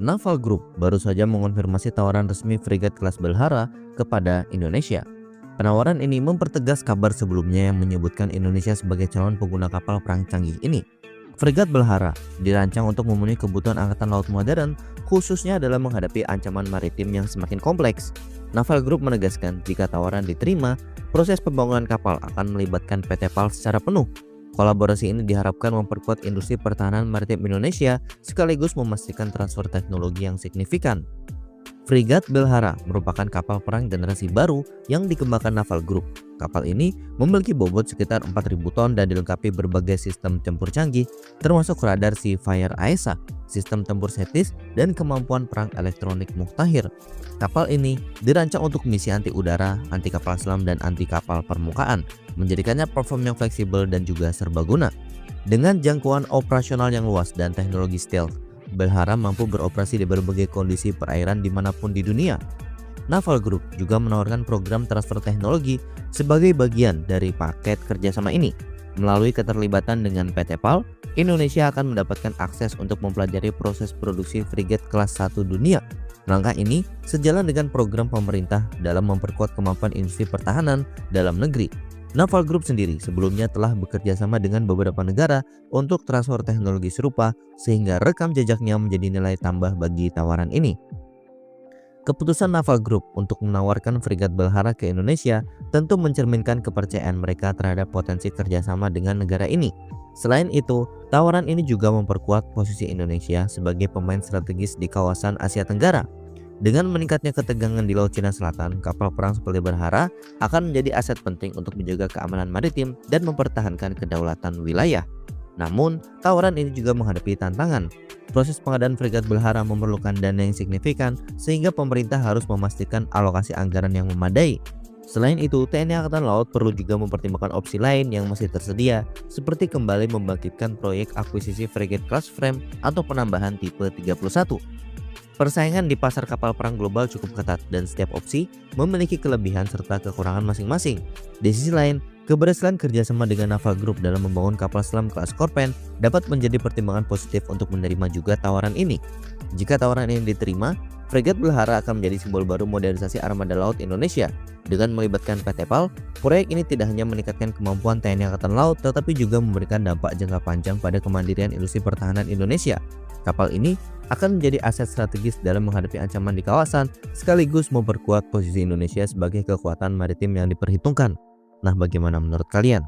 Naval Group baru saja mengonfirmasi tawaran resmi frigat kelas Belhara kepada Indonesia. Penawaran ini mempertegas kabar sebelumnya yang menyebutkan Indonesia sebagai calon pengguna kapal perang canggih ini. Frigat Belhara dirancang untuk memenuhi kebutuhan angkatan laut modern, khususnya dalam menghadapi ancaman maritim yang semakin kompleks. Naval Group menegaskan jika tawaran diterima, proses pembangunan kapal akan melibatkan PT PAL secara penuh. Kolaborasi ini diharapkan memperkuat industri pertahanan maritim Indonesia sekaligus memastikan transfer teknologi yang signifikan. Frigat Belhara merupakan kapal perang generasi baru yang dikembangkan Naval Group. Kapal ini memiliki bobot sekitar 4.000 ton dan dilengkapi berbagai sistem tempur canggih, termasuk radar Seafire AESA, sistem tempur setis, dan kemampuan perang elektronik muktahir. Kapal ini dirancang untuk misi anti udara, anti kapal selam, dan anti kapal permukaan, menjadikannya platform yang fleksibel dan juga serbaguna. Dengan jangkauan operasional yang luas dan teknologi stealth, Belhara mampu beroperasi di berbagai kondisi perairan dimanapun di dunia. Naval Group juga menawarkan program transfer teknologi sebagai bagian dari paket kerjasama ini. Melalui keterlibatan dengan PT PAL, Indonesia akan mendapatkan akses untuk mempelajari proses produksi frigat kelas 1 dunia. Langkah ini sejalan dengan program pemerintah dalam memperkuat kemampuan industri pertahanan dalam negeri. Naval Group sendiri sebelumnya telah bekerja sama dengan beberapa negara untuk transfer teknologi serupa sehingga rekam jejaknya menjadi nilai tambah bagi tawaran ini. Keputusan Naval Group untuk menawarkan frigat Belhara ke Indonesia tentu mencerminkan kepercayaan mereka terhadap potensi kerjasama dengan negara ini. Selain itu, tawaran ini juga memperkuat posisi Indonesia sebagai pemain strategis di kawasan Asia Tenggara. Dengan meningkatnya ketegangan di Laut Cina Selatan, kapal perang seperti Belhara akan menjadi aset penting untuk menjaga keamanan maritim dan mempertahankan kedaulatan wilayah. Namun, tawaran ini juga menghadapi tantangan. Proses pengadaan frigat Belhara memerlukan dana yang signifikan sehingga pemerintah harus memastikan alokasi anggaran yang memadai. Selain itu, TNI Angkatan Laut perlu juga mempertimbangkan opsi lain yang masih tersedia, seperti kembali membangkitkan proyek akuisisi frigat class frame atau penambahan tipe 31. Persaingan di pasar kapal perang global cukup ketat dan setiap opsi memiliki kelebihan serta kekurangan masing-masing. Di sisi lain, keberhasilan kerjasama dengan Naval Group dalam membangun kapal selam kelas Scorpion dapat menjadi pertimbangan positif untuk menerima juga tawaran ini. Jika tawaran ini diterima, frigat Belhara akan menjadi simbol baru modernisasi armada laut Indonesia. Dengan melibatkan PT PAL, proyek ini tidak hanya meningkatkan kemampuan TNI Angkatan Laut, tetapi juga memberikan dampak jangka panjang pada kemandirian industri pertahanan Indonesia. Kapal ini akan menjadi aset strategis dalam menghadapi ancaman di kawasan, sekaligus memperkuat posisi Indonesia sebagai kekuatan maritim yang diperhitungkan. Nah, bagaimana menurut kalian?